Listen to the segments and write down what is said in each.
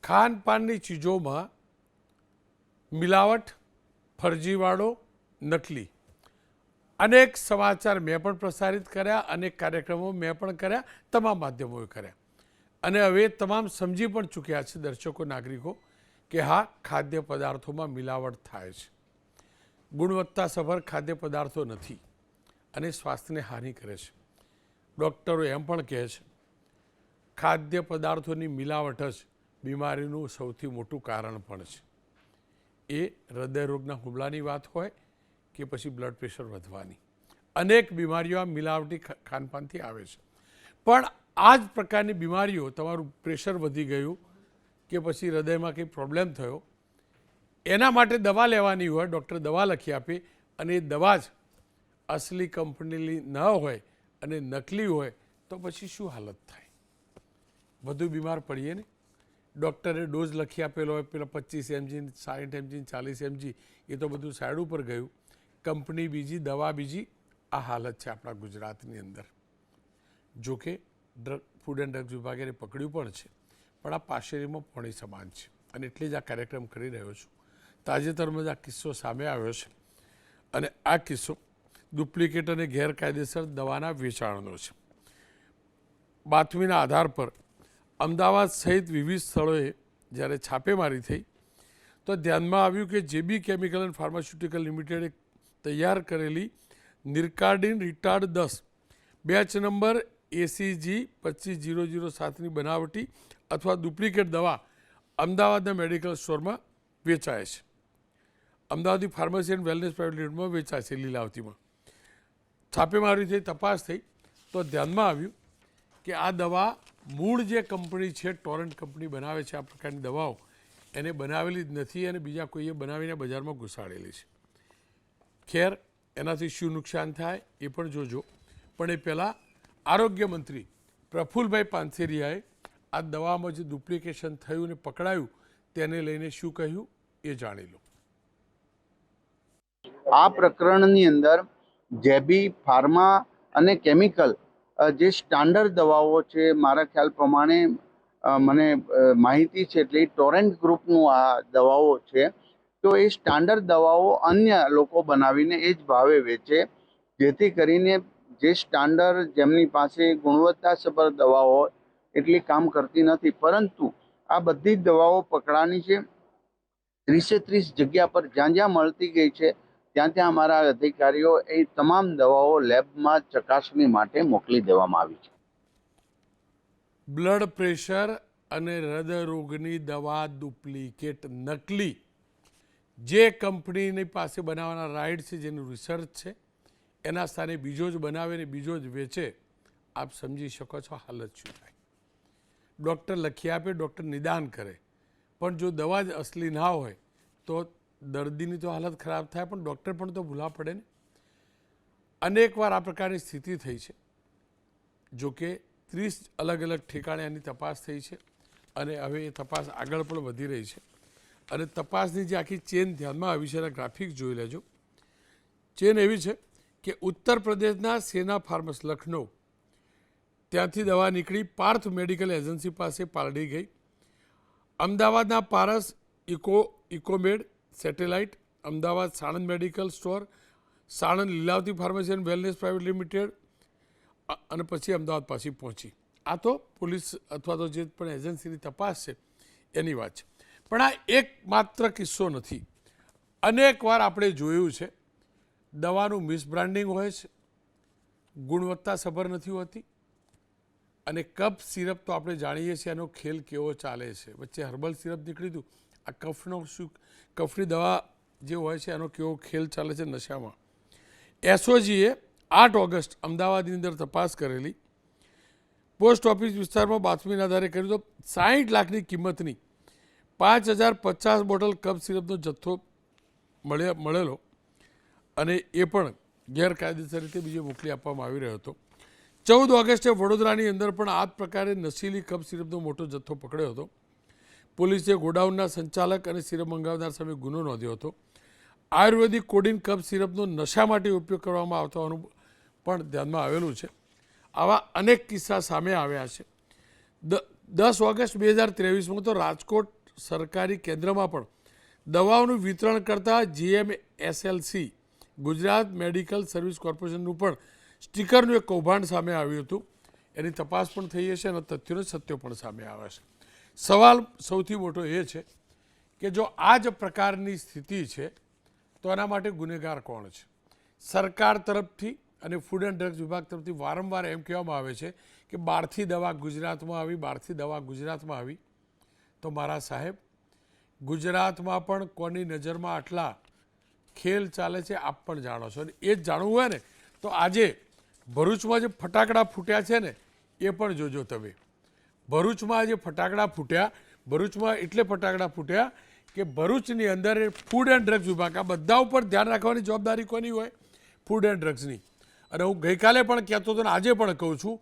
ખાનપાનની ચીજોમાં મિલાવટ, ફરજીવાળો, નકલી અનેક સમાચાર મેં પણ પ્રસારિત કર્યા, અનેક કાર્યક્રમો મેં પણ કર્યા, તમામ માધ્યમોએ કર્યા અને હવે તમામ સમજી પણ ચૂક્યા છે દર્શકો, નાગરિકો કે હા, ખાદ્ય પદાર્થોમાં મિલાવટ થાય છે. ગુણવત્તાસભર ખાદ્ય પદાર્થો નથી અને સ્વાસ્થ્યને હાનિ કરે છે. ડૉક્ટરો એમ પણ કહે છે ખાદ્ય પદાર્થોની મિલાવટ જ બીમારીનું સૌથી મોટું કારણ પણ છે. એ હૃદયરોગના હુમલાની વાત હોય કે પછી બ્લડ પ્રેશર વધવાની, અનેક બીમારીઓ આ મિલાવટી ખાનપાનથી આવે છે. પણ આ જ પ્રકારની બીમારીઓ, તમારું પ્રેશર વધી ગયું કે પછી હૃદયમાં કંઈ પ્રોબ્લેમ થયો, એના માટે દવા લેવાની હોય, ડૉક્ટર દવા લખી આપે અને એ દવા જ અસલી કંપનીની ન હોય અને નકલી હોય તો પછી શું હાલત થાય? વધુ બીમાર પડીએ ને. ડૉક્ટરે ડોઝ લખી આપેલો હોય, પેલા 25 mg, 60 mg, 40 mg, એ તો બધું સાઈડ ઉપર ગયું. કંપની બીજી, દવા બીજી. આ હાલત છે આપણા ગુજરાતની અંદર. જોકે ફૂડ એન્ડ ડ્રગ્સ વિભાગે પકડ્યું પણ છે, પણ આ પાશેરીમાં પોણી સમાન છે અને એટલે જ આ કાર્યક્રમ કરી રહ્યો છું. તાજેતરમાં જ આ કિસ્સો સામે આવ્યો છે અને આ કિસ્સો ડુપ્લિકેટ અને ગેરકાયદેસર દવાના વેચાણનો છે. બાતમીના આધાર પર અમદાવાદ સહિત વિવિધ સ્થળોએ જ્યારે છાપેમારી થઈ તો ધ્યાનમાં આવ્યું કે જેબી કેમિકલ એન્ડ ફાર્માસ્યુટિકલ લિમિટેડે તૈયાર કરેલી નિર્કાર્ડિન રિટાર્ડ 10 બેચ નંબર ACG 25007ની બનાવટી અથવા ડુપ્લિકેટ દવા અમદાવાદના મેડિકલ સ્ટોરમાં વેચાય છે. અમદાવાદી ફાર્મસી એન્ડ વેલનેસ પ્રાઇવેટ લિમિટેડમાં વેચાય છે લીલાવતીમાં. છાપેમારી થઈ, તપાસ થઈ તો ધ્યાનમાં આવ્યું કે આ દવા મૂળ જે કંપની છે, ટોરન્ટ કંપની બનાવે છે આ પ્રકારની દવાઓ, એને બનાવેલી જ નથી અને બીજા કોઈએ બનાવીને બજારમાં ઘુસાડેલી છે. ખેર, એનાથી શું નુકસાન થાય એ પણ જોજો. પણ એ પહેલાં આરોગ્ય મંત્રી પ્રફુલભાઈ પાનસેરિયાએ આ દવામાં જે ડુપ્લિકેશન થયું અને પકડાયું તેને લઈને શું કહ્યું એ જાણી લો. આ પ્રકરણની અંદર જેબી ફાર્મા અને કેમિકલ જે સ્ટાન્ડર્ડ દવાઓ છે, મારા ખ્યાલ પ્રમાણે મને માહિતી છે એટલે ટોરેન્ટ ગ્રુપનું આ દવાઓ છે. તો એ સ્ટાન્ડર્ડ દવાઓ અન્ય લોકો બનાવીને એ જ ભાવે વેચે, જેથી કરીને જે સ્ટાન્ડર્ડ જેમની પાસે ગુણવત્તાસભર દવાઓ એટલી કામ કરતી નથી. પરંતુ આ બધી જ દવાઓ પકડાની છે. 30 જગ્યા પર જ્યાં જ્યાં મળતી ગઈ છે ત્યાં ત્યાં અમારા અધિકારીઓ એ તમામ દવાઓ લેબમાં ચકાસણી માટે મોકલી દેવામાં આવી છે. બ્લડ પ્રેશર અને હૃદયરોગની દવા ડુપ્લિકેટ, નકલી, જે કંપનીની પાસે બનાવવાના રાઇટ છે, જેનું રિસર્ચ છે, એના સ્થાને બીજો જ બનાવે ને બીજો જ વેચે. આપ સમજી શકો છો હાલત શું થાય. ડૉક્ટર લખી આપે, ડૉક્ટર નિદાન કરે, પણ જો દવા જ અસલી ના હોય તો દર્દીની તો હાલત ખરાબ થાય, પણ ડૉક્ટર પણ તો ભૂલા પડે ને. અનેકવાર આ પ્રકારની સ્થિતિ થઈ છે. જોકે 30 અલગ અલગ ઠેકાણે એની તપાસ થઈ છે અને હવે એ તપાસ આગળ પણ વધી રહી છે. અને તપાસની જે આખી ચેન ધ્યાનમાં આવી છે, એના ગ્રાફિક્સ જોઈ લેજો. ચેન એવી છે કે ઉત્તર પ્રદેશના સેના ફાર્મસ લખનૌ, ત્યાંથી દવા નીકળી પાર્થ મેડિકલ એજન્સી પાસે પાલડી ગઈ. અમદાવાદના Paras Ecomed satellite, Ahmedabad Sanand medical store, Sanand Lilavati pharmacy and wellness private limited અને પછી અમદાવાદ પાછી પહોંચી. આ તો પોલીસ અથવા તો જે પણ એજન્સીની તપાસ છે એની વાત છે. પણ આ એક માત્ર કિસ્સો નથી. અનેકવાર આપણે જોયું છે દવાનું મિસબ્રાન્ડિંગ હોય છે, ગુણવત્તાસભર નથી હોતી. અને કફ સિરપ તો આપણે જાણીએ છીએ એનો ખેલ કેવો ચાલે છે. વચ્ચે હર્બલ સિરપ નીકળ્યું હતું. આ કફની દવા જે હોય છે એનો કેવો ખેલ ચાલે છે નશામાં. એસઓજીએ 8 ઓગસ્ટ અમદાવાદની અંદર તપાસ કરેલી. પોસ્ટ ઓફિસ વિસ્તારમાં બાતમીના આધારે કર્યું તો 60 લાખની કિંમતની 5050 બોટલ કફ સિરપનો જથ્થો મળેલો અને એ પણ ગેરકાયદેસર રીતે બીજે મોકલી આપવામાં આવી રહ્યો હતો. 14 ઓગસ્ટે વડોદરાની અંદર પણ આ પ્રકારે નશીલી કફ સિરપનો મોટો જથ્થો પકડ્યો હતો. પોલીસે ગોડાઉનના સંચાલક અને સિરપ મંગાવનાર સામે ગુનો નોંધ્યો હતો. આયુર્વેદિક કોડિન કફ સિરપનો નશા માટે ઉપયોગ કરવામાં આવતો હોવાનું પણ ધ્યાનમાં આવેલું છે. આવા અનેક કિસ્સા સામે આવ્યા છે. 10 ઓગસ્ટ 2023 તો રાજકોટ સરકારી કેન્દ્રમાં પણ દવાઓનું વિતરણ કરતા GMSLC ગુજરાત મેડિકલ સર્વિસ કોર્પોરેશનનું પણ સ્ટીકરનું એક કૌભાંડ સામે આવ્યું હતું. એની તપાસ પણ થઈ હશે અને તથ્યોને સત્યો પણ સામે આવે છે. સવાલ સૌથી મોટો એ છે કે જો આ જ પ્રકારની સ્થિતિ છે તો એના માટે ગુનેગાર કોણ છે? સરકાર તરફથી અને ફૂડ એન્ડ ડ્રગ્સ વિભાગ તરફથી વારંવાર એમ કહેવામાં આવે છે કે બહારથી દવા ગુજરાતમાં આવી, બહારથી દવા ગુજરાતમાં આવી. તો મારા સાહેબ, ગુજરાતમાં પણ કોની નજરમાં આટલા ખેલ ચાલે છે આપ પણ જાણો છો. અને એ જ જાણવું હોય ને તો આજે ભરૂચમાં જે ફટાકડા ફૂટ્યા છે ને એ પણ જોજો તમે. ભરૂચમાં જે ફટાકડા ફૂટ્યા, ભરૂચમાં એટલે ફટાકડા ફૂટ્યા કે ભરૂચની અંદર ફૂડ એન્ડ ડ્રગ્સ વિભાગ, આ બધા ઉપર ધ્યાન રાખવાની જવાબદારી કોની હોય? ફૂડ એન્ડ ડ્રગ્સની. અને હું ગઈકાલે પણ કહેતો હતો અને આજે પણ કહું છું,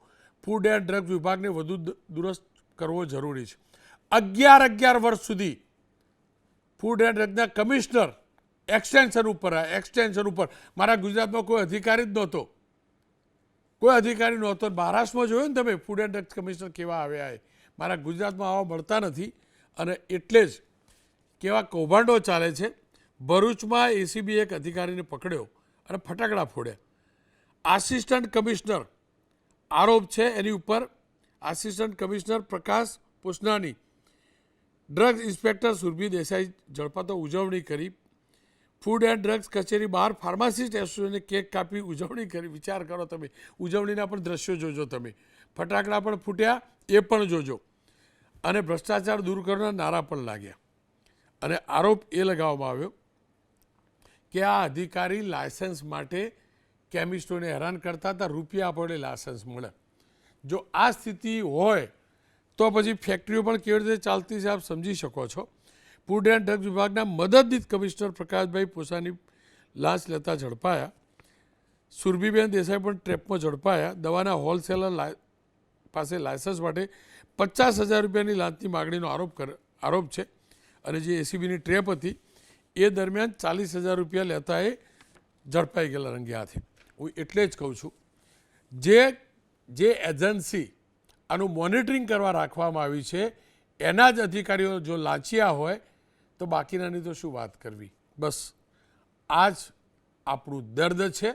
ફૂડ એન્ડ ડ્રગ્સ વિભાગને વધુ દુરસ્ત કરવો જરૂરી છે. 11 વર્ષ સુધી ફૂડ એન્ડ ડ્રગ્સના કમિશનર એક્સટેન્શન ઉપર મારા ગુજરાતમાં કોઈ અધિકારી જ નહોતો, કોઈ અધિકારી નહોતો. મહારાષ્ટ્રમાં જોયું ને તમે ફૂડ એન્ડ ડ્રગ્સ કમિશનર કેવા આવ્યા, મારા ગુજરાતમાં આવા મળતા નથી. અને એટલે જ કેવા કૌભાંડો ચાલે છે. ભરૂચમાં ACB એક અધિકારીને પકડ્યો અને ફટાકડા ફોડ્યા. આસિસ્ટન્ટ કમિશનર આરોપ છે એની ઉપર, આસિસ્ટન્ટ કમિશનર પ્રકાશ પુસનાની ડ્રગ્સ ઇન્સ્પેક્ટર સુરભી દેસાઈ ઝડપાતો ઉજવણી કરી. ફૂડ એન્ડ ડ્રગ્સ કચેરી બહાર ફાર્માસિસ્ટ એસોસિએશને કેક કાપી ઉજવણી કરી. વિચાર કરો તમે, ઉજવણીના પણ દ્રશ્યો જોજો તમે. ફટાકડા પણ ફૂટ્યા એ પણ જોજો. અને ભ્રષ્ટાચાર દૂર કરવાના નારા પણ લાગ્યા. અને આરોપ એ લગાવવામાં આવ્યો કે આ અધિકારી લાયસન્સ માટે કેમિસ્ટોને હેરાન કરતા હતા, રૂપિયા આપો એટલે લાયસન્સ મળે. જો આ સ્થિતિ હોય તો પછી ફેક્ટરીઓ પણ કેવી રીતે ચાલતી છે આપ સમજી શકો છો. ફૂડ એન્ડ ડ્રગ્સ વિભાગના મદદનીશ કમિશનર પ્રકાશભાઈ પોસાની લાંચ લેતા ઝડપાયા. સુરભીબેન દેસાઈ પણ ટ્રેપમાં ઝડપાયા. દવાના હોલસેલર પાસે લાયસન્સ માટે 50,000 રૂપિયાની લાંચની માગણીનો આરોપ છે. અને જે ACBની ટ્રેપ હતી એ દરમિયાન 40,000 રૂપિયા લેતા એ ઝડપાઈ ગયેલા રંગે હાથે. હું એટલે જ કહું છું, જે એજન્સી આનું મોનિટરિંગ કરવા રાખવામાં આવી છે એના જ અધિકારીઓ જો લાંચિયા હોય તો બાકીનાની તો શું વાત કરવી. બસ આ જ આપણું દર્દ છે.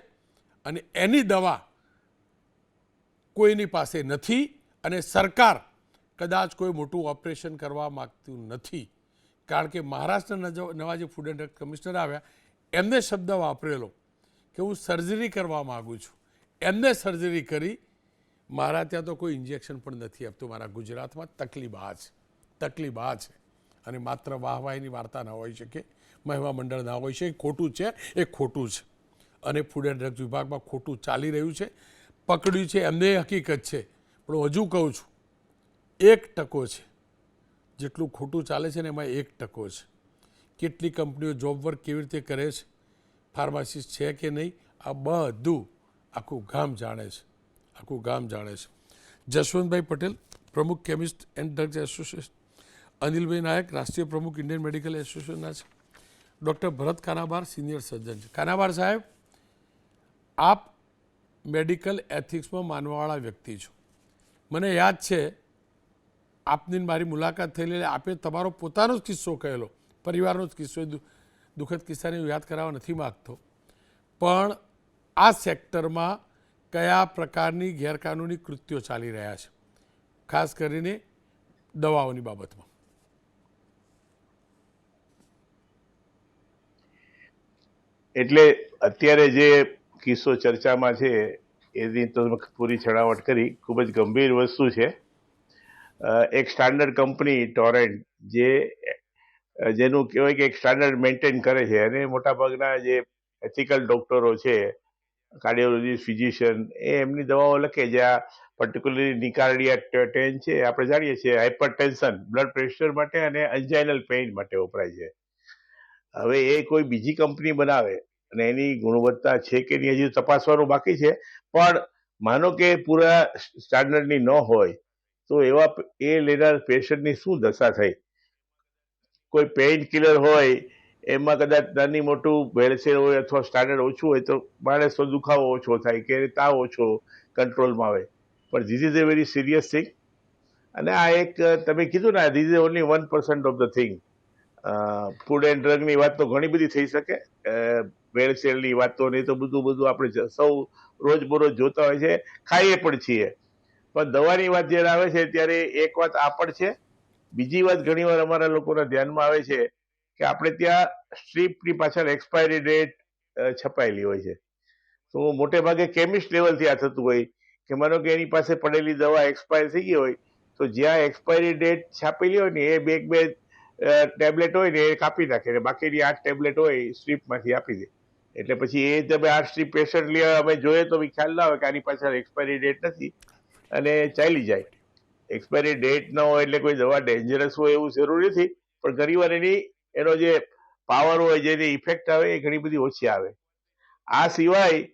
અને એની દવા કોઈની પાસે નથી અને સરકાર કદાચ કોઈ મોટું ઓપરેશન કરવા માગતું નથી. કારણ કે મહારાષ્ટ્રના નવા જે ફૂડ એન્ડ ડ્રગ કમિશનર આવ્યા એમને શબ્દ વાપરેલો કે હું સર્જરી કરવા માગું છું. એમને સર્જરી કરી. મારા ત્યાં તો કોઈ ઇન્જેક્શન પણ નથી આપતું. મારા ગુજરાતમાં તકલીફ આ છે. અને માત્ર વાહવાહીની વાર્તા ના હોઈ શકે, મહિમા મંડળ ના હોઈ શકે. ખોટું છે એ ખોટું છે. અને ફૂડ એન્ડ ડ્રગ્સ વિભાગમાં ખોટું ચાલી રહ્યું છે. પકડ્યું છે એમને હકીકત છે. પણ હજુ કહું છું, 1% છે જેટલું ખોટું ચાલે છે ને એમાં 1% છે. કેટલી કંપનીઓ જોબ વર્ક કેવી રીતે કરે છે, ફાર્માસિસ્ટ છે કે નહીં, આ બધું આખું ગામ જાણે છે. જશવંતભાઈ પટેલ પ્રમુખ કેમિસ્ટ એન્ડ ડ્રગ્સ એસોસિએશન, અનિલભાઈ નાયક રાષ્ટ્રીય પ્રમુખ ઇન્ડિયન મેડિકલ એસોસિએશનના છે, ડૉક્ટર ભરત કાનાબાર સિનિયર સર્જન છે. કાનાબાર સાહેબ, આપ મેડિકલ એથિક્સમાં માનવાવાળા વ્યક્તિ છો. મને યાદ છે આપની મારી મુલાકાત થયેલી, આપે તમારો પોતાનો જ કિસ્સો કહેલો, પરિવારનો જ કિસ્સો. દુઃખદ કિસ્સાને હું યાદ કરાવવા નથી માગતો, પણ આ સેક્ટરમાં કયા પ્રકારની ગેરકાનૂની કૃત્યો ચાલી રહ્યા છે, ખાસ કરીને દવાઓની બાબતમાં? એટલે અત્યારે જે કિસ્સો ચર્ચામાં છે એની તો પૂરી છણાવટ કરી. ખૂબ જ ગંભીર વસ્તુ છે. એક સ્ટાન્ડર્ડ કંપની ટોરેન્ટ જેનું કહેવાય કે એક સ્ટાન્ડર્ડ મેન્ટેન કરે છે, અને મોટાભાગના જે એથિકલ ડોક્ટરો છે, કાર્ડિયોલોજીસ્ટ, ફિઝિશિયન, એમની દવાઓ લખે છે. આ પર્ટિક્યુલરલી નિકાર્ડિયા 10 છે, આપણે જાણીએ છીએ હાઇપરટેન્શન, બ્લડ પ્રેશર માટે અને એન્જાઇનલ પેઇન માટે વપરાય છે. હવે એ કોઈ બીજી કંપની બનાવે અને એની ગુણવત્તા છે કે નહીં હજી તપાસવાનું બાકી છે. પણ માનો કે પૂરા સ્ટાન્ડર્ડની ન હોય તો એવા એ લેનાર પેશન્ટની શું દશા થઈ? કોઈ પેઇન કિલર હોય એમાં કદાચ નાની મોટું ભેળસેળ હોય અથવા સ્ટાન્ડર્ડ ઓછું હોય તો માણસનો દુખાવો ઓછો થાય કે તાવ ઓછો કંટ્રોલમાં આવે. પણ this is a very serious thing. અને આ એક તમે કીધું ને, this is only 1% of the thing. Food and ડ્રગની વાત તો ઘણી બધી થઈ શકે, ભેળસેળની વાત તો નહીં, તો બધું આપણે સૌ રોજબરોજ જોતા હોય છે, ખાઈએ પણ છીએ. પણ દવાની વાત જ્યારે આવે છે ત્યારે એક વાત આ પણ છે. બીજી વાત ઘણીવાર અમારા લોકોના ધ્યાનમાં આવે છે કે આપણે ત્યાં સ્ટ્રીપની પાછળ એક્સપાયરી ડેટ છપાયેલી હોય છે. તો મોટે ભાગે કેમિસ્ટ લેવલથી આ થતું હોય કે માનો કે એની પાસે પડેલી દવા એક્સપાયર થઈ ગઈ હોય, તો જ્યાં એક્સપાયરી ડેટ છાપેલી હોય ને એ બે ટેબ્લેટ હોય ને એ કાપી નાખે, ને બાકીની 8 ટેબ્લેટ હોય સ્ટ્રીપમાંથી આપી દે. એટલે પછી એ તમે 8 સ્ટ્રીપ પેશન્ટ લે, અમે જોઈએ તો ખ્યાલ ના હોય કે આની પાછળ એક્સપાયરી ડેટ નથી અને ચાલી જાય. એક્સપાયરી ડેટ ન હોય એટલે કોઈ દવા ડેન્જરસ હોય એવું જરૂરી નથી, પણ ઘણીવાર એનો જે પાવર હોય, જેની ઇફેક્ટ આવે એ ઘણી બધી ઓછી આવે. આ સિવાય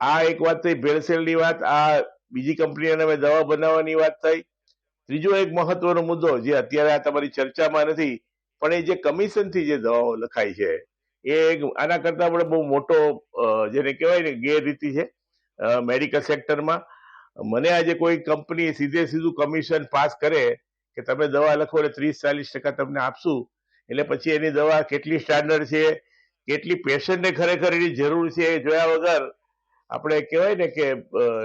આ એક વાત થઈ ભેળસેળની વાત, આ બીજી કંપનીઓને અમે દવા બનાવવાની વાત થઈ. ત્રીજો એક મહત્વનો મુદ્દો જે અત્યારે આ તમારી ચર્ચામાં નથી, પણ એ જે કમિશનથી જે દવાઓ લખાય છે એ આના કરતા પણ બહુ મોટો જેને કહેવાય ને ગેરરીતિ છે મેડિકલ સેક્ટરમાં. મને આજે કોઈ કંપની સીધું કમિશન પાસ કરે કે તમે દવા લખો એટલે 30-40% તમને આપશું, એટલે પછી એની દવા કેટલી સ્ટાન્ડર્ડ છે, કેટલી પેશન્ટને ખરેખર એની જરૂર છે એ જોયા વગર આપણે કહેવાય ને કે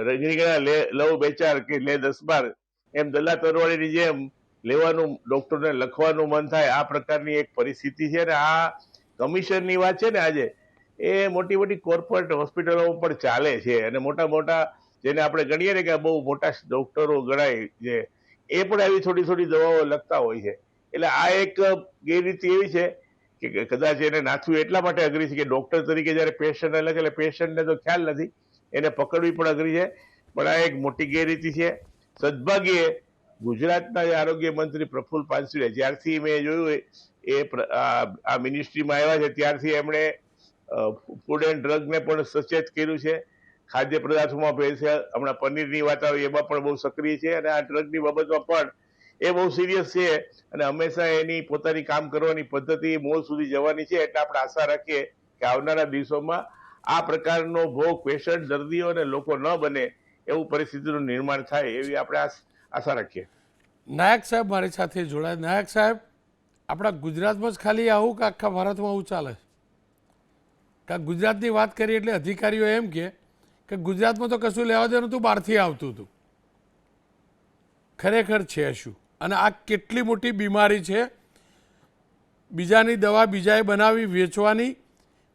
રજનીગણા લવ 2-4 કે લે 10-12, એમ દલ્લા તરવાડીની જેમ લેવાનું, ડોક્ટરને લખવાનું મન થાય, આ પ્રકારની એક પરિસ્થિતિ છે. ને આ કમિશનની વાત છે ને આજે, એ મોટી મોટી કોર્પોરેટ હોસ્પિટલોમાં પણ ચાલે છે, અને મોટા જેને આપણે ગણીએ ને કે બહુ મોટા ડોક્ટરો ગણાય છે, એ પણ આવી થોડી દવાઓ લખતા હોય છે. એટલે આ એક ગેરરીતિ એવી છે કે કદાચ એને નાથવું એટલા માટે અઘરી છે કે ડોક્ટર તરીકે જયારે પેશન્ટને લખે એટલે પેશન્ટને તો ખ્યાલ નથી, એને પકડવી પણ અઘરી છે. પણ આ એક મોટી ગેરરીતિ છે. સદભાગ્યે ગુજરાતના આરોગ્ય મંત્રી પ્રફુલ્લ પાનસરિયા, જ્યારથી મેં જોયું આ મિનિસ્ટ્રીમાં આવ્યા છે ત્યારથી એમણે ફૂડ એન્ડ ડ્રગને પણ સચેત કર્યું છે. ખાદ્ય પદાર્થોમાં ભેળસેળ, હમણાં પનીરની વાત આવી એમાં પણ બહુ સક્રિય છે, અને આ ડ્રગની બાબતમાં પણ એ બહુ સિરિયસ છે, અને હંમેશા એની પોતાની કામ કરવાની પદ્ધતિ મોલ સુધી જવાની છે. એટલે આપણે આશા રાખીએ કે આવનારા દિવસોમાં આ પ્રકારનો ભોગ પેશન્ટ, દર્દીઓ અને લોકો ન બને એવું પરિસ્થિતિનું નિર્માણ થાય એવી આપણે આશા રાખીએ. નાયક સાહેબ મારી સાથે જોડાય. નાયક સાહેબ, આપણા ગુજરાતમાં જ ખાલી આવું કે આખા ભારતમાં આવું ચાલે છે? કે ગુજરાતની વાત કરીએ એટલે અધિકારીઓ એમ કે ગુજરાતમાં તો કશું લેવા દેવાનું હતું, બહારથી આવતું હતું. ખરેખર છે શું? અને આ કેટલી મોટી બીમારી છે, બીજાની દવા બીજાએ બનાવી વેચવાની,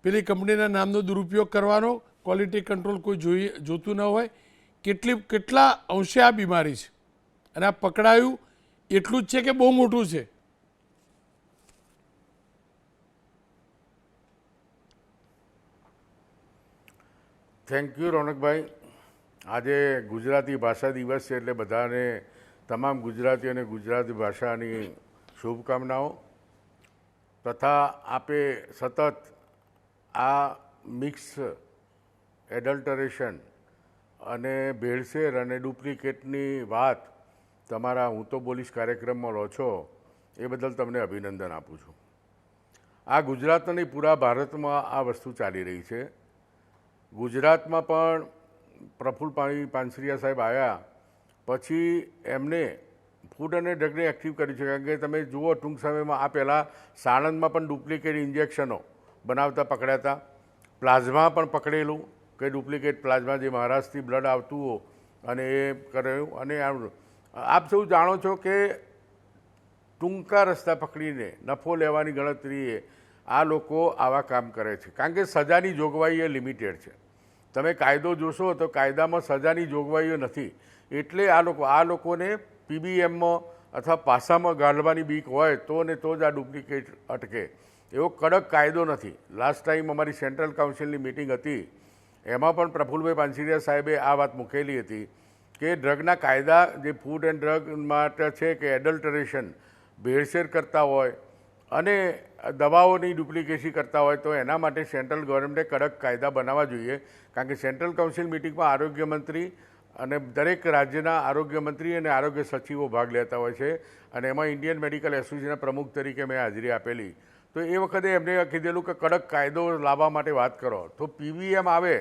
પેલી કંપનીના નામનો દુરુપયોગ કરવાનો, ક્વોલિટી કંટ્રોલ કોઈ જોતું ન હોય, કેટલા અંશે આ બીમારી છે. અને આ પકડાયું એટલું જ છે કે બહુ મોટું છે? થેન્ક યુ રોનકભાઈ. આજે ગુજરાતી ભાષા દિવસ છે એટલે બધાને, તમામ ગુજરાતીઓને ગુજરાતી ભાષાની શુભકામનાઓ. તથા આપે સતત આ મિક્સ એડલ્ટરેશન અને ભેળસેળ અને ડુપ્લિકેટની વાત તમારા હું તો બોલીશ કાર્યક્રમમાં લો છો, એ બદલ તમને અભિનંદન આપું છું. આ ગુજરાતની પૂરા ભારતમાં આ વસ્તુ ચાલી રહી છે. ગુજરાતમાં પણ પ્રફુલ્લ પાનસરિયા સાહેબ આવ્યા પછી એમને ફૂડ અને ડ્રગને એક્ટિવ કર્યું છે. કારણ કે તમે જુઓ ટૂંક સમયમાં આ પહેલાં સાણંદમાં પણ ડુપ્લિકેટ ઇન્જેક્શનો બનાવતા પકડ્યા હતા, પ્લાઝમા પણ પકડેલું કે ડુપ્લિકેટ પ્લાઝમા જે મહારાષ્ટ્રથી બ્લડ આવતું હોય અને એ કર્યું. અને આપ સૌ જાણો છો કે ટૂંકા રસ્તા પકડીને નફો લેવાની ગણતરીએ આ લોકો આવા કામ કરે છે. કારણ કે સજાની જોગવાઈ એ લિમિટેડ છે. તમે કાયદો જોશો તો કાયદામાં સજાની જોગવાઈઓ નથી. એટલે આ લોકોને પીબીએમમાં અથવા પાસામાં ગાળવાની બીક હોય તો ને તો જ આ ડુપ્લિકેટ અટકે. એવો કડક કાયદો નથી. લાસ્ટ ટાઈમ અમારી સેન્ટ્રલ કાઉન્સિલની મિટિંગ હતી, એમાં પણ પ્રફુલ્લભાઈ પાનસરિયા સાહેબે આ વાત મૂકેલી હતી કે ડ્રગના કાયદા જે ફૂડ એન્ડ ડ્રગ માટે છે કે એડલ્ટરેશન, ભેળસેળ કરતા હોય અને દવાઓની ડુપ્લિકેસી કરતા હોય તો એના માટે સેન્ટ્રલ ગવર્મેન્ટે કડક કાયદા બનાવવા જોઈએ. કારણ કે સેન્ટ્રલ કાઉન્સિલ મિટિંગમાં આરોગ્ય મંત્રી અને દરેક રાજ્યના આરોગ્ય મંત્રી અને આરોગ્ય સચિવો ભાગ લેતા હોય છે, અને એમાં ઇન્ડિયન મેડિકલ એસોસિએશનના પ્રમુખ તરીકે મેં હાજરી આપેલી. તો એ વખતે એમને કીધેલું કે કડક કાયદો લાવવા માટે વાત કરો. તો પીવીએમ આવે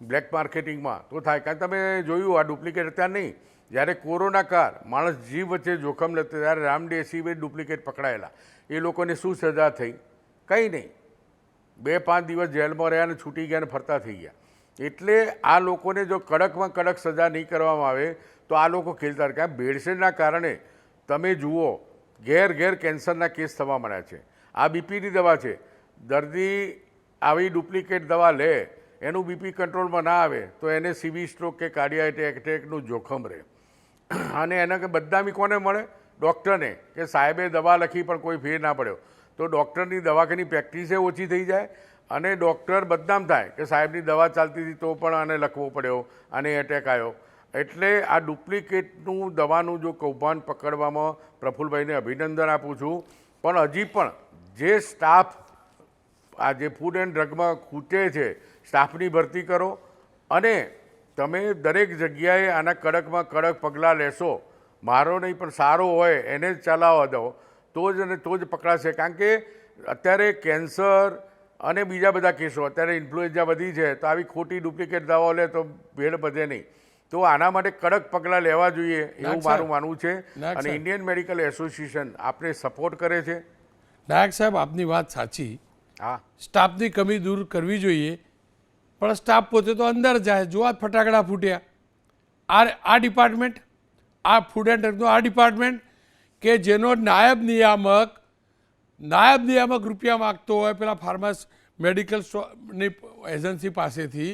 બ્લેક માર્કેટિંગમાં તો થાય. કારણ કે તમે જોયું આ ડુપ્લિકેટ અત્યારે નહીં, જ્યારે કોરોના કાળ માણસ જીવ વચ્ચે જોખમ લેતો ત્યારે રામડેસીબે ડુપ્લિકેટ પકડાયેલા, એ લોકોને શું સજા થઈ? કંઈ નહીં, 2-5 દિવસ જેલમાં રહ્યા અને છૂટી ગયા અને ફરતા થઈ ગયા. એટલે આ લોકોને જો કડકમાં કડક સજા નહીં કરવામાં આવે તો આ લોકો ખેલતા રહે. કારણ ભેળસેળના કારણે તમે જુઓ ઘેર ઘેર કેન્સરના કેસ થવા મળ્યા છે. આ બીપીની દવા છે, દર્દી આવી ડુપ્લિકેટ દવા લે, એનું બીપી કંટ્રોલમાં ના આવે તો એને સીવી સ્ટ્રોક કે કાર્ડિયાક એટેકનું જોખમ રહે. અને એના કે બદનામી કોને મળે? ડૉક્ટરને, કે સાહેબે દવા લખી પણ કોઈ ફેર ના પડ્યો. તો ડૉક્ટરની દવાખાની પ્રેક્ટિસે ઓછી થઈ જાય અને ડૉક્ટર બદનામ થાય કે સાહેબની દવા ચાલતી હતી તો પણ આને લખવો પડ્યો, આને એટેક આવ્યો. એટલે આ ડુપ્લિકેટનું દવાનું જો કૌભાંડ પકડવામાં પ્રફુલભાઈને અભિનંદન આપું છું. પણ હજી પણ જે સ્ટાફ આ જે ફૂડ એન્ડ ડ્રગમાં ખૂટે છે, સ્ટાફની ભરતી કરો અને તમે દરેક જગ્યાએ આના કડકમાં કડક પગલાં લેશો. મારો નહીં પણ સારો હોય એને જ ચલાવવા દો તો જ પકડાશે. કારણ કે અત્યારે કેન્સર અને બીજા બધા કેસો, અત્યારે ઇન્ફ્લુએન્ઝા વધી છે, તો આવી ખોટી ડુપ્લિકેટ દવાઓ લે તો ભેળ બધે નહીં. તો આના માટે કડક પગલાં લેવા જોઈએ એવું મારું માનવું છે. અને ઇન્ડિયન મેડિકલ એસોસિએશન આપને સપોર્ટ કરે છે. નાયક સાહેબ, આપની વાત સાચી. હા, સ્ટાફની કમી દૂર કરવી જોઈએ, પણ સ્ટાફ પોતે તો અંદર જાય. જો આ ફટાકડા ફૂટ્યા, આ ડિપાર્ટમેન્ટ, આ ફૂડ એન્ડ ડ્રગનો આ ડિપાર્ટમેન્ટ કે જેનો નાયબ નિયામક રૂપિયા માગતો હોય પેલા ફાર્માસ મેડિકલ સ્ટોરની એજન્સી પાસેથી,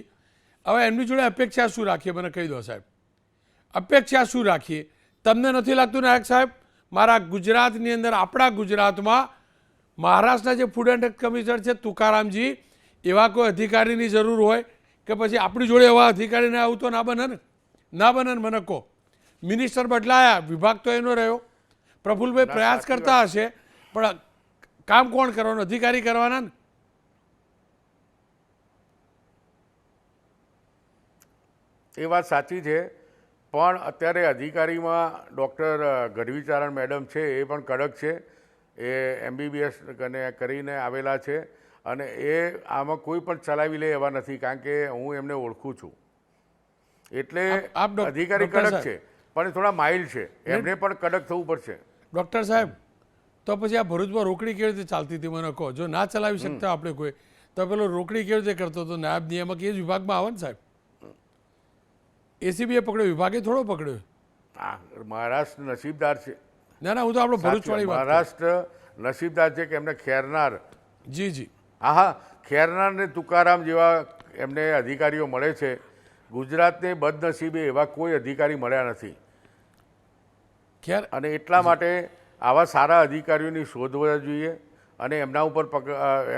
હવે એમની જોડે અપેક્ષા શું રાખીએ? મને કહી દો સાહેબ, અપેક્ષા શું રાખીએ? તમને નથી લાગતું નાયક સાહેબ, મારા ગુજરાતની અંદર, આપણા ગુજરાતમાં મહારાષ્ટ્રના જે ફૂડ એન્ડ ડ્રગ કમિશનર છે તુકારામજી, એવા કોઈ અધિકારીની જરૂર હોય કે પછી આપણી જોડે એવા અધિકારીને આવું તો ના બને ને? ના બને ને? મને કહો. મિનિસ્ટર બદલાયા, વિભાગ તો એનો રહ્યો. પ્રફુલભાઈ પ્રયાસ કરતા હશે, પણ કામ કોણ કરવાનું? અધિકારી કરવાના ને? એ વાત સાચી છે. પણ અત્યારે અધિકારીમાં ડૉક્ટર ગઢવીચારણ મેડમ છે, એ પણ કડક છે. એ MBBS કરીને આવેલા છે અને એ આમાં કોઈ પણ ચલાવી લે એવા નથી. કારણ કે હું એમને ઓળખું છું. એટલે અધિકારી કડક છે પણ થોડા માઇલ્ડ છે, એમને પણ કડક થવું પડશે. ડૉક્ટર સાહેબ, તો પછી આ ભરૂચમાં રોકડી કેવી રીતે ચાલતી હતી મને કહો? જો ના ચલાવી શકતા આપણે કોઈ, તો પેલો રોકડી કેવી રીતે કરતો હતો? નાયબ નિયામક એ જ વિભાગમાં આવે ને સાહેબ. ACBએ પકડ્યો, વિભાગે થોડો પકડ્યો. હા, મહારાષ્ટ્ર નસીબદાર છે. ના ના, હું તો આપણો ભરૂચવાળી વાત. મહારાષ્ટ્ર નસીબદાર છે કે એમને ખેરનાર, જી, હા, ખેરનાર ને તુકારામ જેવા એમને અધિકારીઓ મળે છે. ગુજરાતને બદનસીબે એવા કોઈ અધિકારી મળ્યા નથી. ખેર, અને એટલા માટે આવા સારા અધિકારીઓની શોધવા જોઈએ અને એમના ઉપર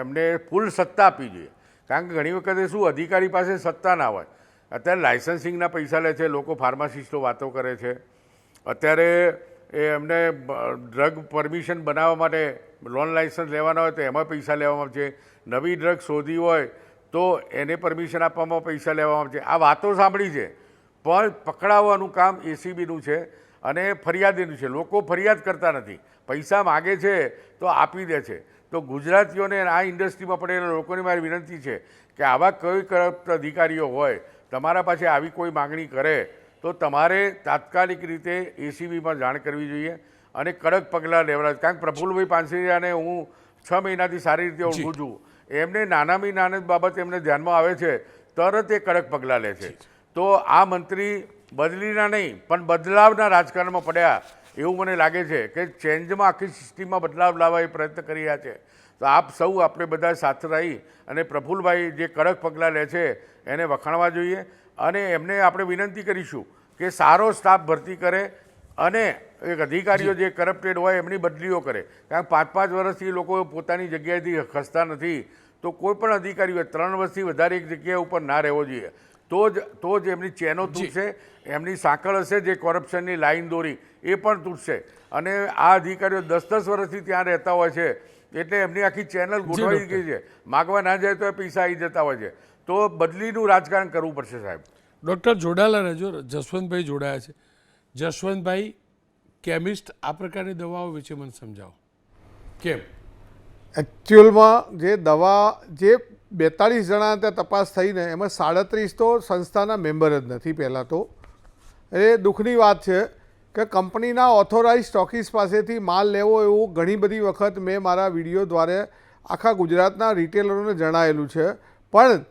એમને ફૂલ સત્તા આપવી જોઈએ. કારણ કે ઘણી વખતે શું, અધિકારી પાસે સત્તા ના હોય. અત્યારે લાયસન્સિંગના પૈસા લે છે લોકો, ફાર્માસિસ્ટો વાતો કરે છે. અત્યારે એમને ડ્રગ પરમિશન બનાવવા માટે લોન લાયસન્સ લેવાના હોય તો એમાં પૈસા લેવામાં આવે છે. નવી ડ્રગ શોધી હોય તો એને પરમિશન આપવામાં પૈસા લેવામાં આવે છે. આ વાતો સાંભળી છે, પણ પકડાવવાનું કામ ACBનું છે અને ફરિયાદીનું છે. લોકો ફરિયાદ કરતા નથી, પૈસા માગે છે તો આપી દે છે. તો ગુજરાતીઓને આ ઇન્ડસ્ટ્રીમાં પડેલા લોકોની મારી વિનંતી છે કે આવા કોઈ કરપ્ટ અધિકારીઓ હોય, તમારા પાસે આવી કોઈ માગણી કરે તો તમારે તાત્કાલિક રીતે ACBમાં જાણ કરવી જોઈએ અને કડક પગલાં લેવા. કારણ કે પ્રફુલભાઈ પાનસેરિયાને હું 6 મહિનાથી સારી રીતે ઓળખું છું. એમને નાનામાં નાની બાબત એમને ધ્યાનમાં આવે છે, તરત એ કડક પગલાં લે છે. તો આ મંત્રી બદલીના નહીં પણ બદલાવના રાજકારણમાં પડ્યા એવું મને લાગે છે કે ચેન્જમાં આખી સિસ્ટમમાં બદલાવ લાવવા એ પ્રયત્ન કરી રહ્યા છે. તો આપ સૌ આપણે બધા સાથે રહી અને પ્રફુલભાઈ જે કડક પગલાં લે છે એને વખાણવા જોઈએ અને એમને આપણે વિનંતી કરીશું કે સારો સ્ટાફ ભરતી કરે અને એક અધિકારીઓ જે કરપ્ટેડ હોય એમની બદલીઓ કરે. કારણ કે 5-5 વર્ષથી લોકો પોતાની જગ્યાએથી ખસતા નથી. તો કોઈ પણ અધિકારી હોય 3 વર્ષથી વધારે એક જગ્યા ઉપર ના રહેવો જોઈએ. તો જ એમની ચેનો તૂટશે, એમની સાંકળ હશે જે કરપ્શનની લાઈન દોરી એ પણ તૂટશે. અને આ અધિકારીઓ 10-10 વર્ષથી ત્યાં રહેતા હોય છે એટલે એમની આખી ચેનલ ગોઠવાઈ ગઈ છે. માગવા ના જાય તો પૈસા આવી જતા હોય છે. તો બદલીનું રાજકારણ કરવું પડશે સાહેબ. ડૉક્ટર જોડાયેલા રહેજો. જસવંતભાઈ જોડાયા છે. જસવંતભાઈ, કેમિસ્ટ, આ પ્રકારની દવાઓ વિશે મને સમજાવો. કેમ એકચ્યુઅલમાં જે દવા જે 42 જણા ત્યાં તપાસ થઈને એમાં 37 તો સંસ્થાના મેમ્બર જ નથી. પહેલાં તો એ દુઃખની વાત છે કે કંપનીના ઓથોરાઇઝ સ્ટોકિસ્ટ પાસેથી માલ લેવો એવું ઘણી બધી વખત મેં મારા વિડીયો દ્વારા આખા ગુજરાતના રિટેલરોને જણાવેલું છે, પણ